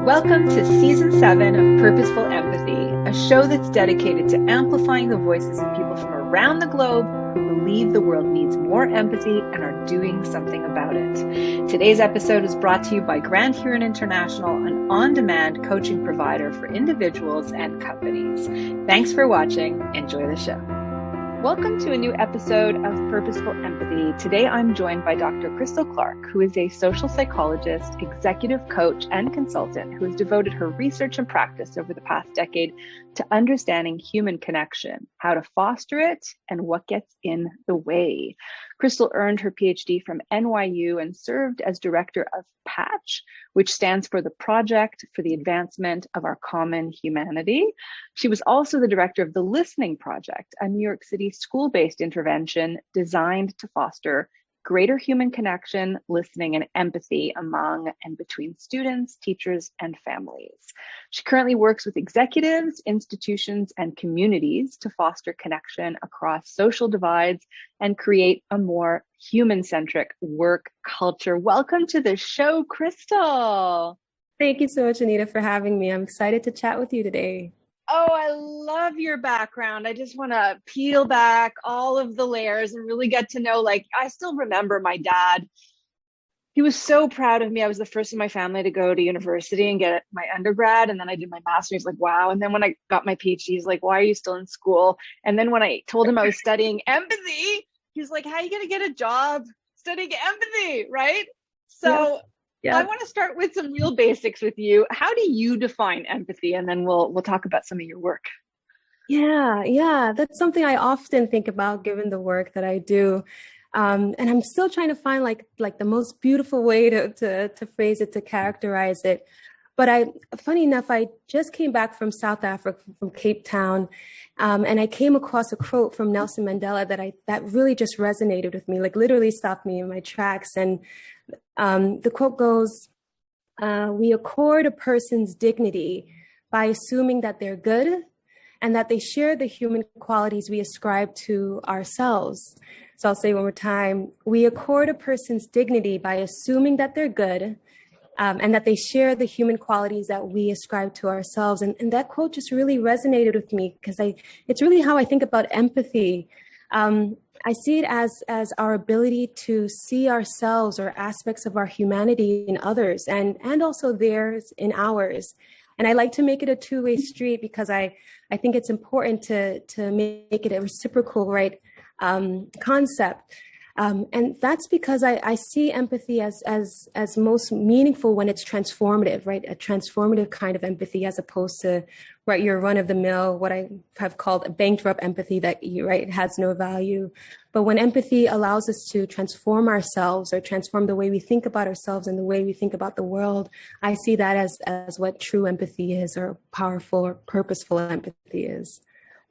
Welcome to Season 7 of Purposeful Empathy, a show that's dedicated to amplifying the voices of people from around the globe who believe the world needs more empathy and are doing something about it. Today's episode is brought to you by Grand Huron International, an on-demand coaching provider for individuals and companies. Thanks for watching. Enjoy the show. Welcome to a new episode of Purposeful Empathy. Today I'm joined by Dr. Clarke, who is a social psychologist, executive coach, and consultant who has devoted her research and practice over the past decade to understanding human connection, how to foster it, and what gets in the way. Crystal earned her PhD from NYU and served as director of PATCH, which stands for the Project for the Advancement of Our Common Humanity. She was also the director of the Listening Project, a New York City school-based intervention designed to foster greater human connection, listening, and empathy among and between students, teachers, and families. She currently works with executives, institutions, and communities to foster connection across social divides and create a more human-centric work culture. Welcome to the show, Crystal. Thank you so much, Anita, for having me. I'm excited to chat with you today. Oh, I love your background. I just want to peel back all of the layers and really get to know, I still remember my dad. He was so proud of me. I was the first in my family to go to university and get my undergrad. And then I did my master's, wow. And then when I got my PhD, he's like, why are you still in school? And then when I told him I was studying empathy, he's like, how are you going to get a job studying empathy, right? So yeah. I want to start with some real basics with you. How do you define empathy? And then we'll talk about some of your work. Yeah. That's something I often think about given the work that I do. And I'm still trying to find like the most beautiful way to phrase it, to characterize it. But funny enough, I just came back from South Africa, from Cape Town, and I came across a quote from Nelson Mandela that really just resonated with me, literally stopped me in my tracks. And the quote goes, we accord a person's dignity by assuming that they're good and that they share the human qualities we ascribe to ourselves. So I'll say one more time, we accord a person's dignity by assuming that they're good and that they share the human qualities that we ascribe to ourselves. And that quote just really resonated with me because it's really how I think about empathy. I see it as our ability to see ourselves or aspects of our humanity in others and also theirs in ours. And I like to make it a two-way street because I think it's important to make it a reciprocal, concept. And that's because I see empathy as most meaningful when it's transformative, right? A transformative kind of empathy as opposed to your run-of-the-mill, what I have called a bankrupt empathy that has no value. But when empathy allows us to transform ourselves or transform the way we think about ourselves and the way we think about the world, I see that as what true empathy is, or powerful or purposeful empathy is.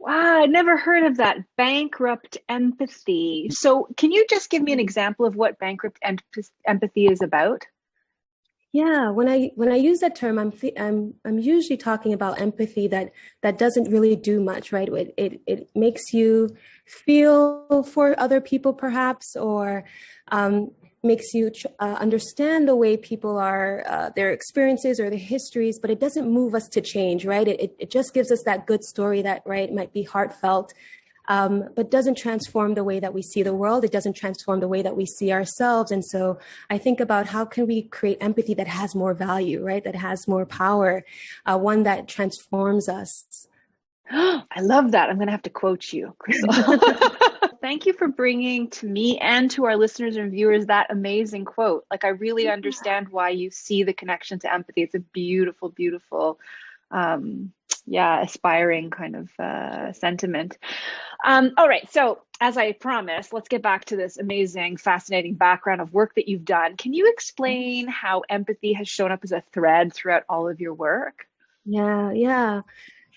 Wow, I'd never heard of that. Bankrupt empathy. So can you just give me an example of what bankrupt empathy is about? Yeah, when I use that term, I'm usually talking about empathy that doesn't really do much, right? It makes you feel for other people, perhaps, or makes you understand the way people are, their experiences or their histories, but it doesn't move us to change, right? It just gives us that good story that, might be heartfelt, but doesn't transform the way that we see the world. It doesn't transform the way that we see ourselves. And so I think about how can we create empathy that has more value, right? That has more power, one that transforms us. I love that. I'm going to have to quote you, Crystal. Thank you for bringing to me and to our listeners and viewers that amazing quote. I really understand why you see the connection to empathy. It's a beautiful, beautiful, aspiring kind of sentiment. All right. So as I promised, let's get back to this amazing, fascinating background of work that you've done. Can you explain how empathy has shown up as a thread throughout all of your work? Yeah.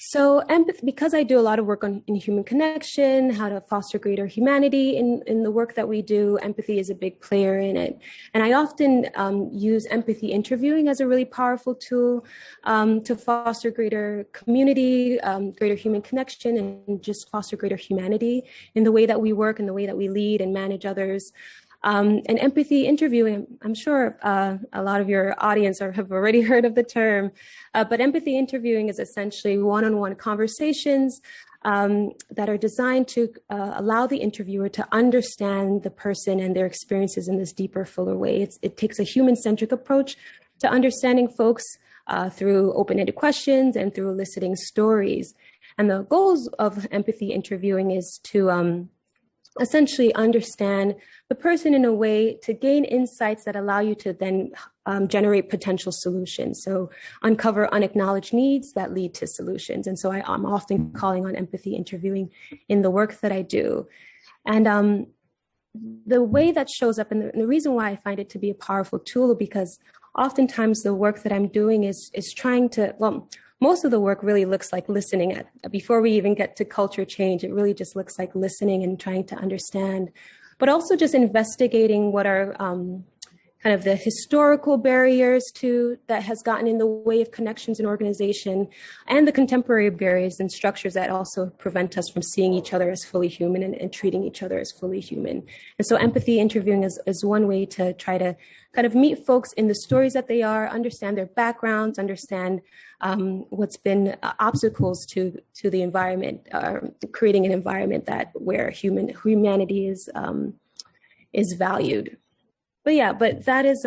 So empathy, because I do a lot of work in human connection, how to foster greater humanity in the work that we do, empathy is a big player in it. And I often use empathy interviewing as a really powerful tool to foster greater community, greater human connection, and just foster greater humanity in the way that we work and the way that we lead and manage others. And empathy interviewing, I'm sure a lot of your audience have already heard of the term, but empathy interviewing is essentially one-on-one conversations that are designed to allow the interviewer to understand the person and their experiences in this deeper, fuller way. It takes a human-centric approach to understanding folks through open-ended questions and through eliciting stories. And the goals of empathy interviewing is to essentially understand the person in a way to gain insights that allow you to then generate potential solutions. So uncover unacknowledged needs that lead to solutions. And so I'm often calling on empathy interviewing in the work that I do. And the way that shows up, and the reason why I find it to be a powerful tool, because oftentimes the work that I'm doing is trying to, well, most of the work really looks like listening. Before we even get to culture change, it really just looks like listening and trying to understand, but also just investigating what are kind of the historical barriers that has gotten in the way of connections in organization, and the contemporary barriers and structures that also prevent us from seeing each other as fully human and treating each other as fully human. And so empathy interviewing is one way to try to kind of meet folks in the stories that they are, understand their backgrounds, understand what's been obstacles to the environment, creating an environment where humanity is valued. But that is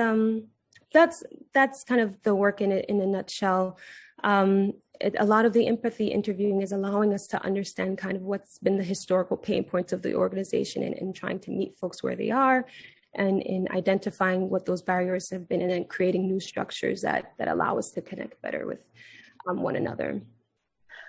that's kind of the work in a nutshell. A lot of the empathy interviewing is allowing us to understand kind of what's been the historical pain points of the organization and trying to meet folks where they are, and in identifying what those barriers have been, and then creating new structures that allow us to connect better with one another.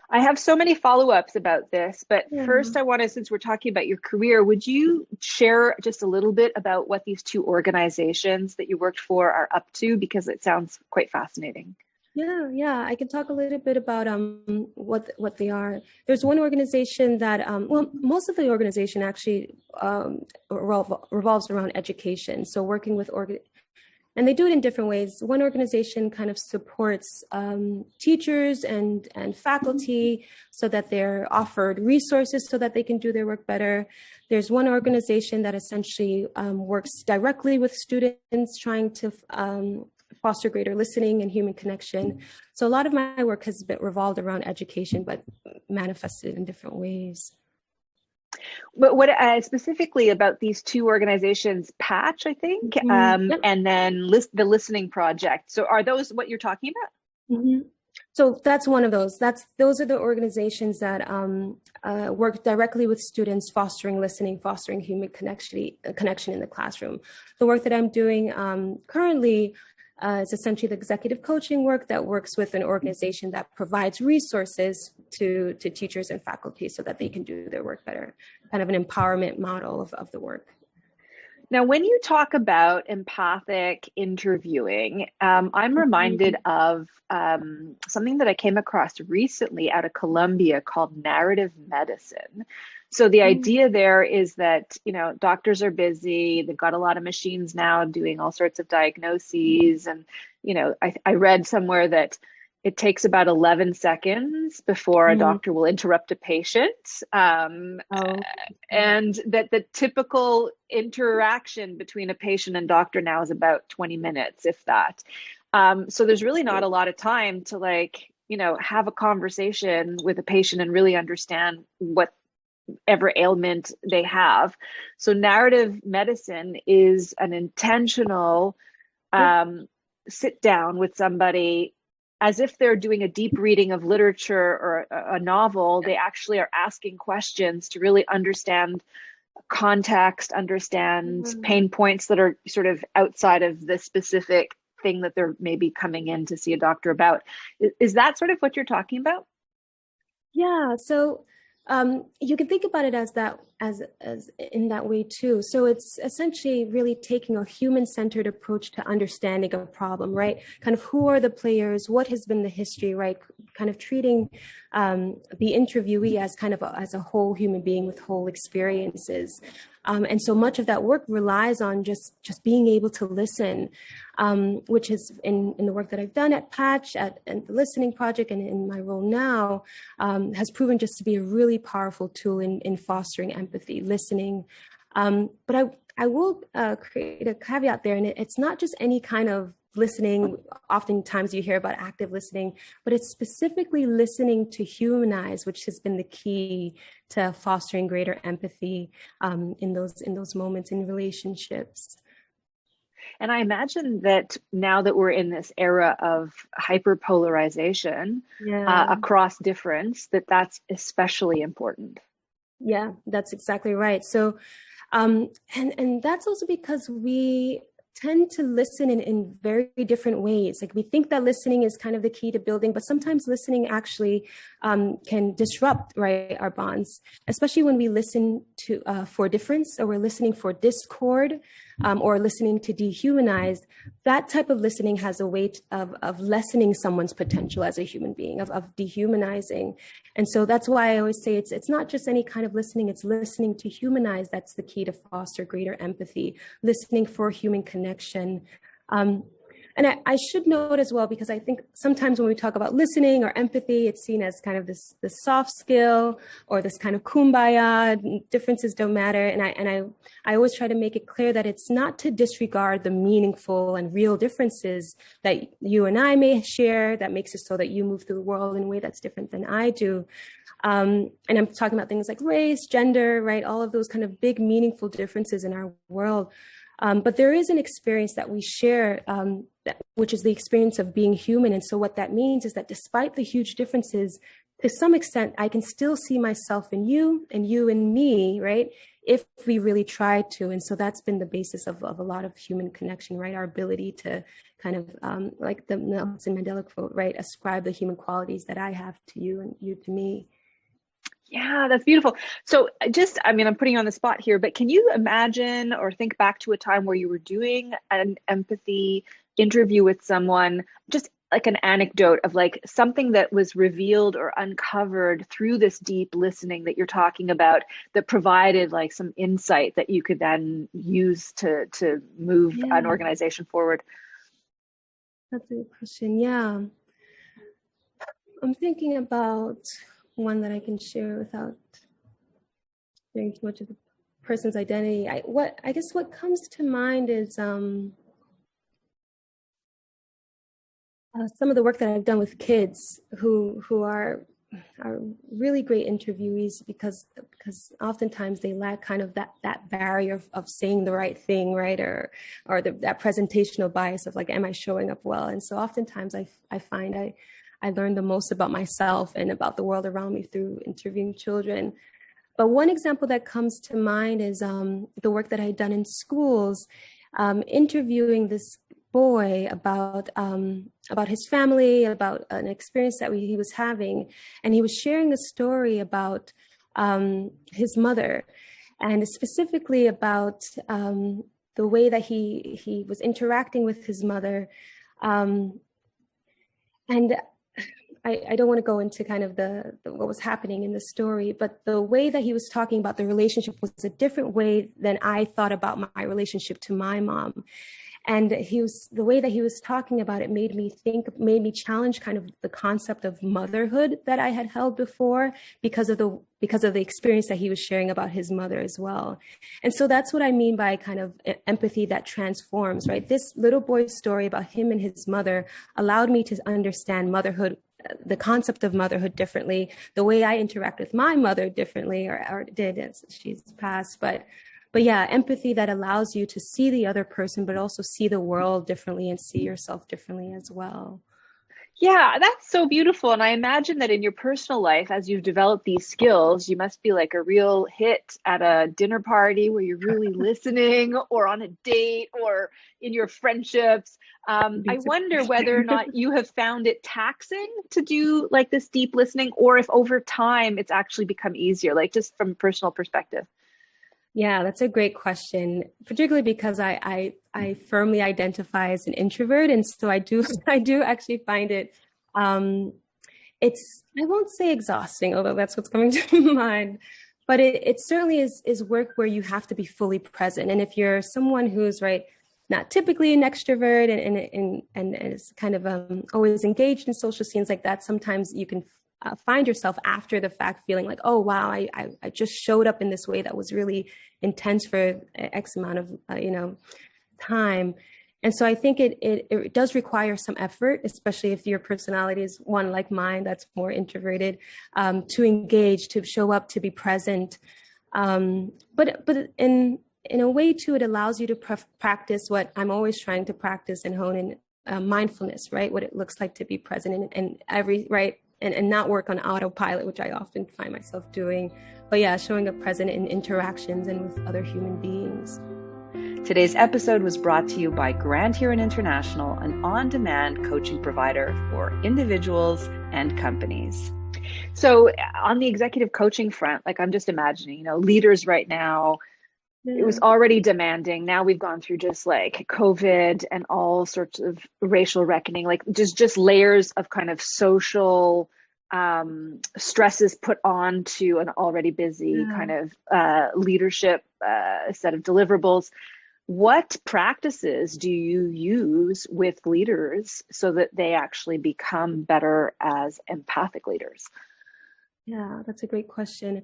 I have so many follow-ups about this, but first I want to, since we're talking about your career, would you share just a little bit about what these two organizations that you worked for are up to? Because it sounds quite fascinating. Yeah, I can talk a little bit about what they are. There's one organization that, most of the organization actually revolves around education. So working with and they do it in different ways. One organization kind of supports teachers and faculty so that they're offered resources so that they can do their work better. There's one organization that essentially works directly with students, trying to foster greater listening and human connection. So a lot of my work has been revolved around education, but manifested in different ways. But what specifically about these two organizations, Patch, I think, and then the Listening Project. So are those what you're talking about? Mm-hmm. So that's one of those. Those are the organizations that work directly with students, fostering listening, fostering human connection in the classroom. The work that I'm doing currently is essentially the executive coaching work that works with an organization that provides resources to teachers and faculty so that they can do their work better, kind of an empowerment model of the work. Now, when you talk about empathic interviewing, I'm reminded of something that I came across recently out of Colombia called narrative medicine. So the idea there is that, doctors are busy. They've got a lot of machines now doing all sorts of diagnoses. And, I read somewhere that it takes about 11 seconds before a doctor will interrupt a patient. And that the typical interaction between a patient and doctor now is about 20 minutes, if that. So there's really not a lot of time to have a conversation with a patient and really understand whatever ailment they have. So narrative medicine is an intentional sit down with somebody as if they're doing a deep reading of literature or a novel. They actually are asking questions to really understand context, understand pain points that are sort of outside of the specific thing that they're maybe coming in to see a doctor about. Is that sort of what you're talking about? Yeah. So you can think about it as in that way too. So it's essentially really taking a human-centered approach to understanding a problem, right? Kind of who are the players, what has been the history, right? Kind of treating the interviewee as kind of as a whole human being with whole experiences. And so much of that work relies on just being able to listen, which is in the work that I've done at Patch, and the Listening Project, and in my role now, has proven just to be a really powerful tool in fostering empathy, listening. But I will create a caveat there, and it's not just any kind of listening. Oftentimes you hear about active listening, but it's specifically listening to humanize, which has been the key to fostering greater empathy in those moments in relationships. And I imagine that now that we're in this era of hyperpolarization across difference, that's especially important. Yeah, that's exactly right. So, and that's also because we tend to listen in very different ways. Like we think that listening is kind of the key to building, but sometimes listening actually can disrupt, right, our bonds, especially when we listen to for difference, or we're listening for discord, or listening to dehumanize. That type of listening has a way of lessening someone's potential as a human being, of dehumanizing. And so that's why I always say it's not just any kind of listening, it's listening to humanize. That's the key to foster greater empathy, listening for human connection. And I should note as well, because I think sometimes when we talk about listening or empathy, it's seen as kind of this soft skill or this kind of kumbaya, differences don't matter. And I always try to make it clear that it's not to disregard the meaningful and real differences that you and I may share that makes it so that you move through the world in a way that's different than I do. And I'm talking about things like race, gender, right? All of those kind of big, meaningful differences in our world. But there is an experience that we share, which is the experience of being human. And so what that means is that despite the huge differences, to some extent, I can still see myself in you and you in me, right? If we really try to. And so that's been the basis of a lot of human connection, right? Our ability to kind of, like the Nelson Mandela quote, right? Ascribe the human qualities that I have to you and you to me. Yeah, that's beautiful. So I'm putting you on the spot here, but can you imagine or think back to a time where you were doing an empathy interview with someone, just like an anecdote of like something that was revealed or uncovered through this deep listening that you're talking about that provided like some insight that you could then use to move an organization forward? That's a good question. Yeah. I'm thinking about one that I can share without sharing too much of the person's identity. I guess what comes to mind is some of the work that I've done with kids who are really great interviewees because oftentimes they lack kind of that barrier of saying the right thing, right, or that presentational bias of like, am I showing up well? And so oftentimes I find I learned the most about myself and about the world around me through interviewing children. But one example that comes to mind is the work that I had done in schools, interviewing this boy about his family, about an experience that he was having. And he was sharing a story about his mother, and specifically about the way that he was interacting with his mother. And I don't want to go into kind of the what was happening in the story, but the way that he was talking about the relationship was a different way than I thought about my relationship to my mom. And the way that he was talking about it made me challenge kind of the concept of motherhood that I had held before because of the experience that he was sharing about his mother as well. And so that's what I mean by kind of empathy that transforms, right? This little boy's story about him and his mother allowed me to understand motherhood, the concept of motherhood differently, the way I interact with my mother differently, or did as she's passed, but yeah, empathy that allows you to see the other person, but also see the world differently and see yourself differently as well. Yeah, that's so beautiful. And I imagine that in your personal life, as you've developed these skills, you must be like a real hit at a dinner party where you're really listening, or on a date, or in your friendships. I wonder whether or not you have found it taxing to do like this deep listening, or if over time it's actually become easier, like just from a personal perspective. Yeah, that's a great question, particularly because I firmly identify as an introvert. And so I do actually find it, I won't say exhausting, although that's what's coming to mind, but it certainly is work where you have to be fully present. And if you're someone who's not typically an extrovert and is kind of always engaged in social scenes like that, sometimes find yourself after the fact feeling like, oh, wow, I just showed up in this way that was really intense for X amount of, time. And so I think it does require some effort, especially if your personality is one like mine that's more introverted, to engage, to show up, to be present. But in a way too, it allows you to practice what I'm always trying to practice and hone in, mindfulness, right? What it looks like to be present and and not work on autopilot, which I often find myself doing. But yeah, showing up present in interactions and with other human beings. Today's episode was brought to you by Grand Huron International, an on-demand coaching provider for individuals and companies. So on the executive coaching front, like I'm just imagining, leaders right now, it was already demanding. Now we've gone through just like COVID and all sorts of racial reckoning, like just layers of kind of social stresses put on to an already busy kind of leadership set of deliverables. What practices do you use with leaders so that they actually become better as empathic leaders? Yeah, that's a great question.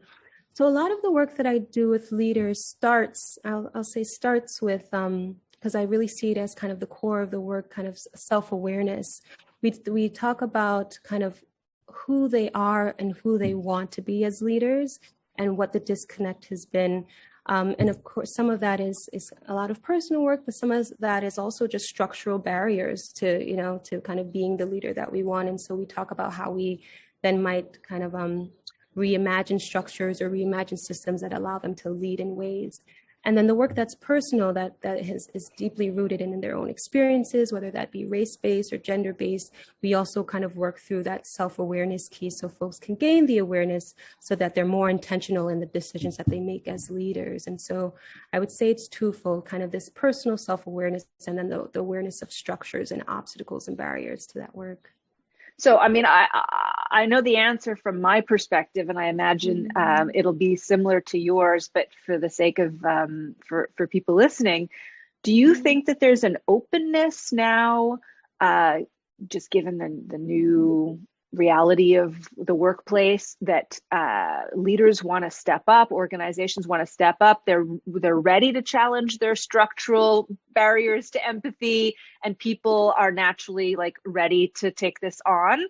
So a lot of the work that I do with leaders starts with, because I really see it as kind of the core of the work, kind of self-awareness. We talk about kind of who they are and who they want to be as leaders and what the disconnect has been. And of course, some of that is a lot of personal work, but some of that is also just structural barriers to kind of being the leader that we want. And so we talk about how we then might kind of reimagine structures or reimagine systems that allow them to lead in ways. And then the work that's personal, that is deeply rooted in their own experiences, whether that be race-based or gender-based, we also kind of work through that self-awareness key so folks can gain the awareness so that they're more intentional in the decisions that they make as leaders. And so I would say it's twofold, kind of this personal self-awareness and then the awareness of structures and obstacles and barriers to that work. So, I mean, I know the answer from my perspective, and I imagine it'll be similar to yours, but for the sake of, for people listening, do you think that there's an openness now, just given the new reality of the workplace, that leaders want to step up, organizations want to step up, they're ready to challenge their structural barriers to empathy, and people are naturally like ready to take this on?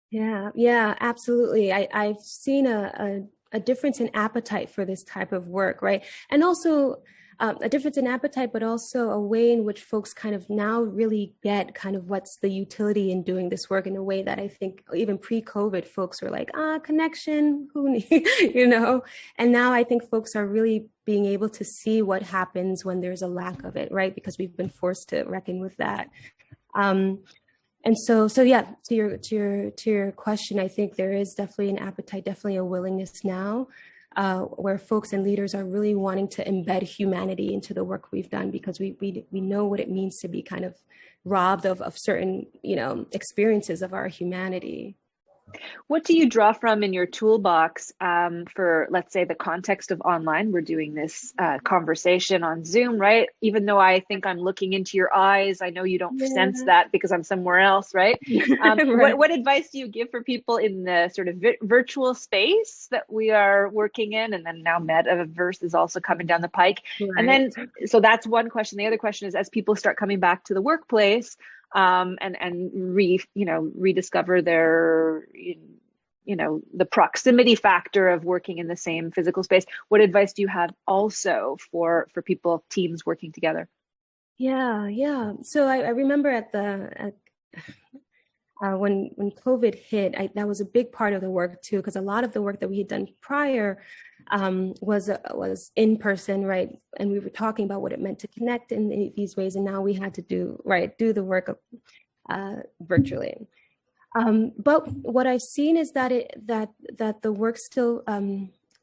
Yeah, absolutely. I've seen a difference in appetite for this type of work, right? And also a difference in appetite, but also a way in which folks kind of now really get kind of what's the utility in doing this work in a way that I think even pre-COVID folks were like, connection, who needs, and now I think folks are really being able to see what happens when there's a lack of it, right? Because we've been forced to reckon with that. And so yeah, to your question, I think there is definitely an appetite, definitely a willingness now, where folks and leaders are really wanting to embed humanity into the work we've done, because we know what it means to be kind of robbed of certain, experiences of our humanity. What do you draw from in your toolbox for, let's say, the context of online? We're doing this conversation on Zoom, right? Even though I think I'm looking into your eyes, I know you don't sense that because I'm somewhere else, right? Right. What advice do you give for people in the sort of virtual space that we are working in? And then now metaverse is also coming down the pike. Right. And then, so that's one question. The other question is, as people start coming back to the workplace, and rediscover their, the proximity factor of working in the same physical space. What advice do you have also for people, teams working together? Yeah. So I remember when COVID hit, that was a big part of the work too, because a lot of the work that we had done prior was in person, right? And we were talking about what it meant to connect in these ways, and now we had to do the work virtually. But what I've seen is that the work still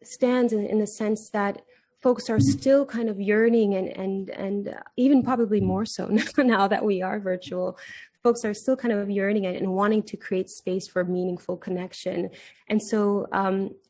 stands in the sense that folks are still kind of yearning and even probably more so now that we are virtual. Folks are still kind of yearning and wanting to create space for meaningful connection. And so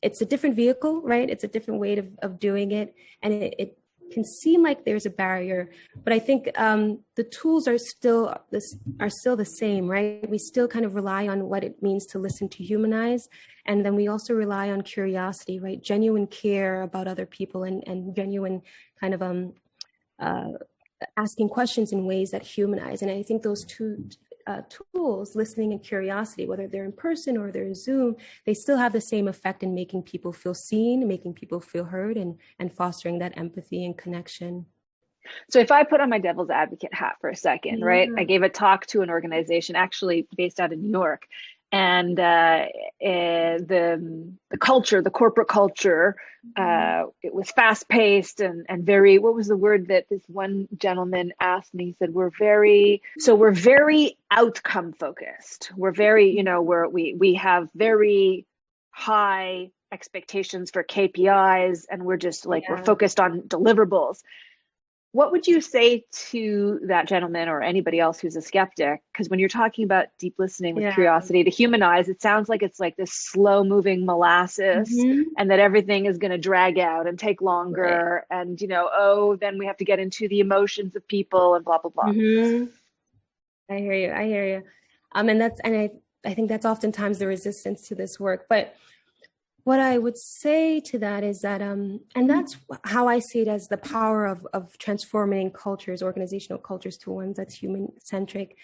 it's a different vehicle, right? It's a different way of doing it. And it can seem like there's a barrier, but I think the tools are still the same, right? We still kind of rely on what it means to listen, to humanize, and then we also rely on curiosity, right? Genuine care about other people, and genuine kind of asking questions in ways that humanize. And I think those two tools, listening and curiosity, whether they're in person or they're in Zoom, they still have the same effect in making people feel seen, making people feel heard, and fostering that empathy and connection. So if I put on my devil's advocate hat for a second, right? I gave a talk to an organization actually based out of New York, and the culture, the corporate culture, it was fast paced and very, what was the word that this one gentleman asked me? He said, we're very outcome focused. We're very, we have very high expectations for KPIs, and we're just like, we're focused on deliverables. What would you say to that gentleman or anybody else who's a skeptic? Because when you're talking about deep listening with curiosity to humanize, it sounds like it's like this slow moving molasses, and that everything is going to drag out and take longer. Right. And, then we have to get into the emotions of people and blah, blah, blah. I hear you. I think that's oftentimes the resistance to this work. But what I would say to that is that, and that's how I see it, as the power of transforming cultures, organizational cultures, to ones that's human-centric.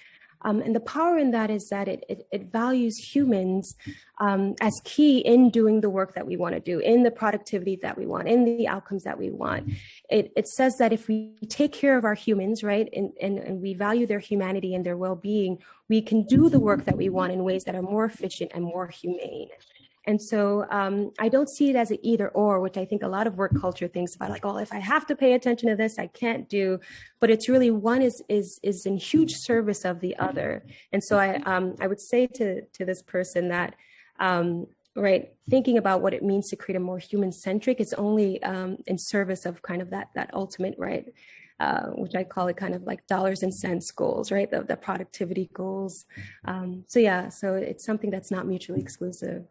And the power in that is that it values humans as key in doing the work that we want to do, in the productivity that we want, in the outcomes that we want. It says that if we take care of our humans, right, and we value their humanity and their well-being, we can do the work that we want in ways that are more efficient and more humane. And so I don't see it as an either or, which I think a lot of work culture thinks about, like, oh, if I have to pay attention to this, I can't do. But it's really one is in huge service of the other. And so I would say to this person that, right, thinking about what it means to create a more human-centric, it's only in service of kind of that ultimate, right, which I call it kind of like dollars and cents goals, right, the productivity goals. So it's something that's not mutually exclusive.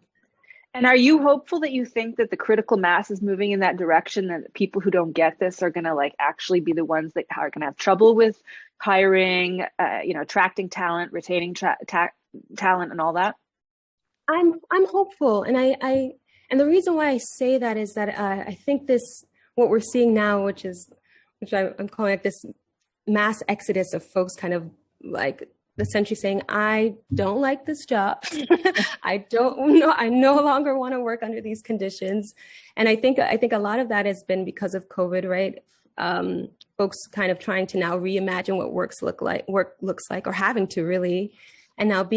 And are you hopeful that you think that the critical mass is moving in that direction, and that people who don't get this are going to actually be the ones that are going to have trouble with hiring, attracting talent, retaining talent, and all that? I'm hopeful, and and the reason why I say that is that I think what we're seeing now, which I'm calling like this mass exodus of folks, kind of like essentially saying, I don't like this job. I no longer want to work under these conditions. And I think a lot of that has been because of COVID, right? Folks kind of trying to now reimagine what work looks like, or having to really, and now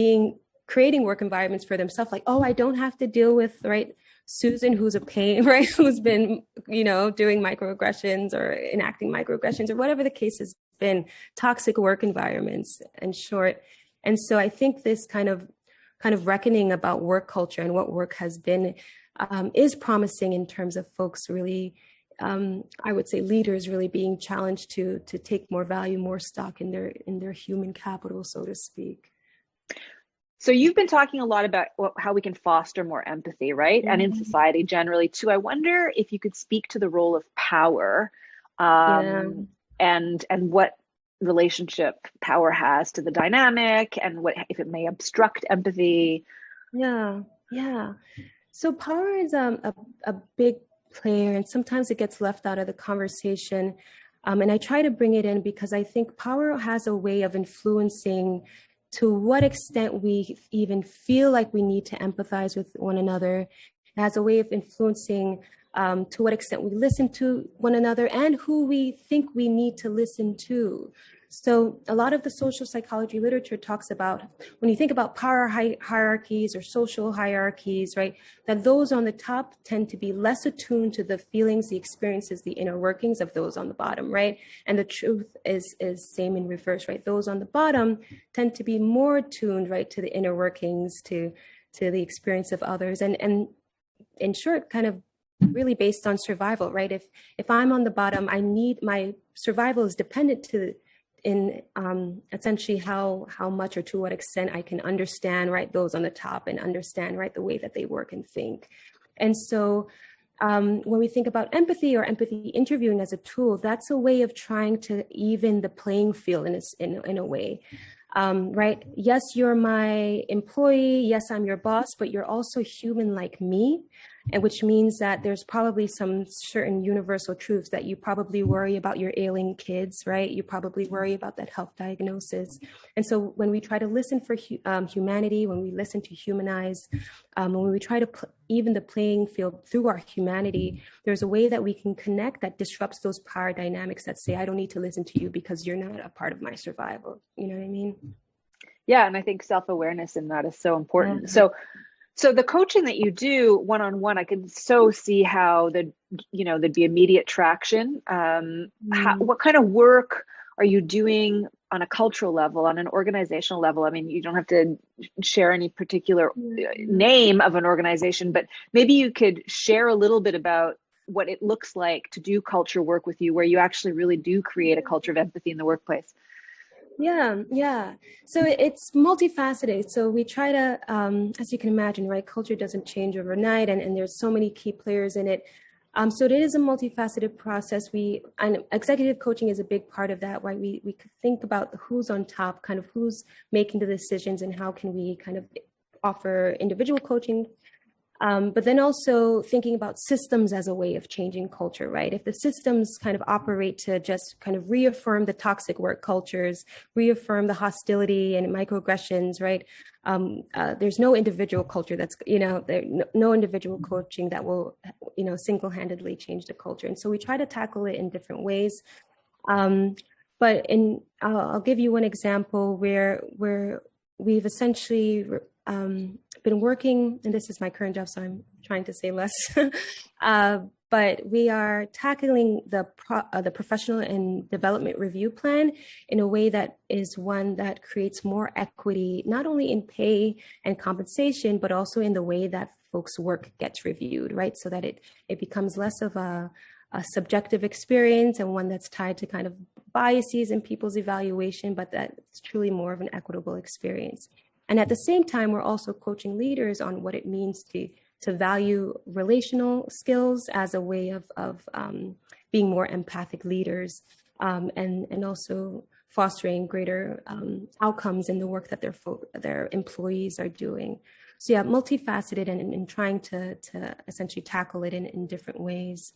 creating work environments for themselves, like, oh, I don't have to deal with, right, Susan, who's a pain, right, who's been, doing microaggressions or enacting microaggressions, or whatever the case has been, toxic work environments, in short. And so I think this kind of reckoning about work culture and what work has been is promising in terms of folks really, I would say leaders really being challenged to take more value, more stock in their human capital, so to speak. So you've been talking a lot about how we can foster more empathy, right? And in society generally too. I wonder if you could speak to the role of power, and what relationship power has to the dynamic, and what if it may obstruct empathy. Yeah. So power is a big player, and sometimes it gets left out of the conversation. And I try to bring it in because I think power has a way of influencing to what extent we even feel like we need to empathize with one another. It has a way of influencing to what extent we listen to one another and who we think we need to listen to. So a lot of the social psychology literature talks about, when you think about power hierarchies or social hierarchies, right, that those on the top tend to be less attuned to the feelings, the experiences, the inner workings of those on the bottom, right? And the truth is same in reverse, right? Those on the bottom tend to be more attuned, right, to the inner workings, to the experience of others. And in short, kind of really based on survival, right? If I'm on the bottom, my survival is dependent in essentially how much or to what extent I can understand, right, those on the top, and understand, right, the way that they work and think. And so when we think about empathy or empathy interviewing as a tool, that's a way of trying to even the playing field in a way. Right? Yes, you're my employee. Yes, I'm your boss, but you're also human like me. And which means that there's probably some certain universal truths that you probably worry about your ailing kids, right? You probably worry about that health diagnosis. And so when we try to listen for humanity, when we listen to humanize, when we try to even the playing field through our humanity, there's a way that we can connect that disrupts those power dynamics that say, I don't need to listen to you because you're not a part of my survival. You know what I mean? Yeah. And I think self-awareness in that is so important. So the coaching that you do one-on-one, I can so see how there'd be immediate traction. What kind of work are you doing on a cultural level, on an organizational level? I mean, you don't have to share any particular name of an organization, but maybe you could share a little bit about what it looks like to do culture work with you, where you actually really do create a culture of empathy in the workplace. Yeah. So it's multifaceted. So we try to, as you can imagine, right, culture doesn't change overnight, and there's so many key players in it. So it is a multifaceted process. And executive coaching is a big part of that, right? We could think about who's on top, kind of who's making the decisions, and how can we kind of offer individual coaching. But then also thinking about systems as a way of changing culture, right? If the systems kind of operate to just kind of reaffirm the toxic work cultures, reaffirm the hostility and microaggressions, right? There's no individual culture no individual coaching that will, single-handedly change the culture. And so we try to tackle it in different ways. But I'll give you one example where we've essentially been working, and this is my current job, so I'm trying to say less, but we are tackling the professional and development review plan in a way that is one that creates more equity, not only in pay and compensation, but also in the way that folks' work gets reviewed, right? So that it becomes less of a subjective experience and one that's tied to kind of biases in people's evaluation, but that it's truly more of an equitable experience. And at the same time, we're also coaching leaders on what it means to value relational skills as a way of being more empathic leaders, and also fostering greater outcomes in the work that their employees are doing. So yeah, multifaceted and trying to essentially tackle it in different ways.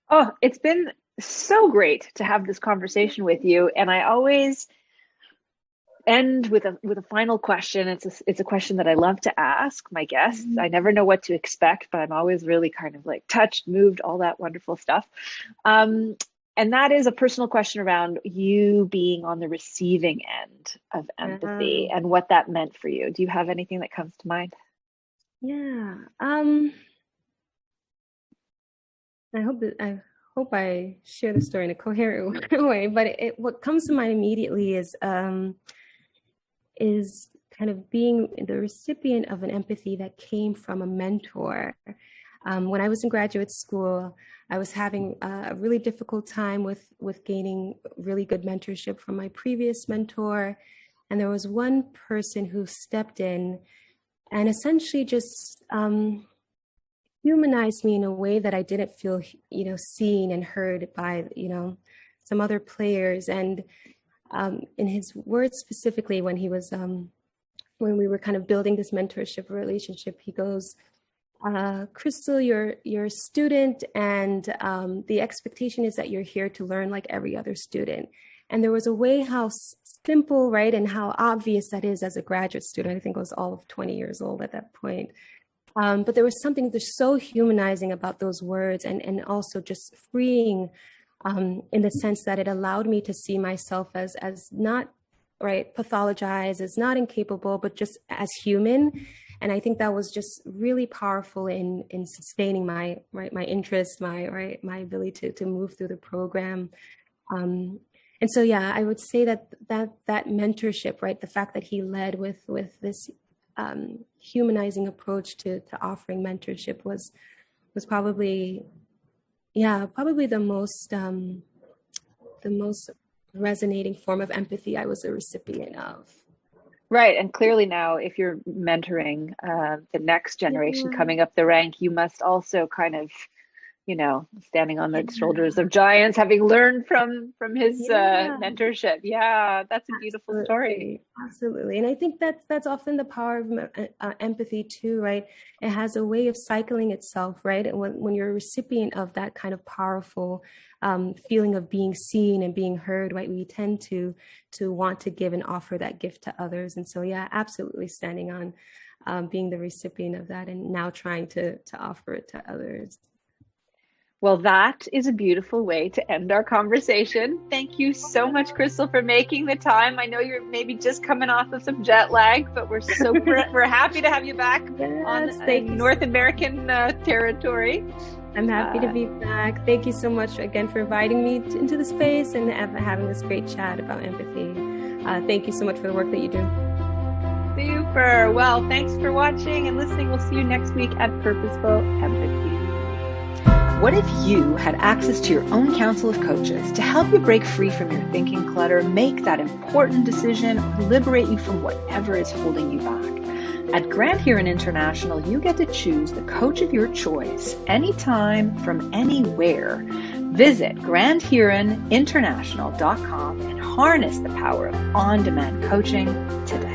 Oh, it's been so great to have this conversation with you. And I always end with a final question. It's a question that I love to ask my guests. I never know what to expect, but I'm always really kind of like touched, moved, all that wonderful stuff. And that is a personal question around you being on the receiving end of empathy and what that meant for you. Do you have anything that comes to mind? Yeah. I hope I share the story in a coherent way, but what comes to mind immediately is kind of being the recipient of an empathy that came from a mentor. When I was in graduate school, I was having a really difficult time with gaining really good mentorship from my previous mentor. And there was one person who stepped in and essentially just humanized me in a way that I didn't feel, seen and heard by, some other players. And in his words specifically, when we were kind of building this mentorship relationship, he goes, Crystal, you're a student, and the expectation is that you're here to learn like every other student. And there was a way how simple, right, and how obvious that is as a graduate student. I think I was all of 20 years old at that point. But there was something that's so humanizing about those words, and also just freeing in the sense that it allowed me to see myself as not pathologized, as not incapable, but just as human. And I think that was just really powerful in sustaining my interest, my ability to move through the program. And so, yeah, I would say that mentorship, right, the fact that he led with this humanizing approach to offering mentorship was probably the most resonating form of empathy I was a recipient of. Right. And clearly now, if you're mentoring the next generation Yeah, coming up the rank, you must also kind of, standing on the shoulders yeah, of giants, having learned from his yeah. mentorship. Yeah, that's a beautiful story. Absolutely, absolutely, and I think that's often the power of empathy too, right? It has a way of cycling itself, right? And when you're a recipient of that kind of powerful feeling of being seen and being heard, right, we tend to want to give and offer that gift to others, and so yeah, absolutely, standing on being the recipient of that, and now trying to offer it to others. Well, that is a beautiful way to end our conversation. Thank you so much, Crystal, for making the time. I know you're maybe just coming off of some jet lag, but we're happy to have you back on North American territory. I'm happy to be back. Thank you so much again for inviting me into the space and having this great chat about empathy. Thank you so much for the work that you do. Super. Well, thanks for watching and listening. We'll see you next week at Purposeful Empathy. What if you had access to your own council of coaches to help you break free from your thinking clutter, make that important decision, or liberate you from whatever is holding you back? At Grand Huron International, you get to choose the coach of your choice, anytime, from anywhere. Visit grandhuroninternational.com and harness the power of on-demand coaching today.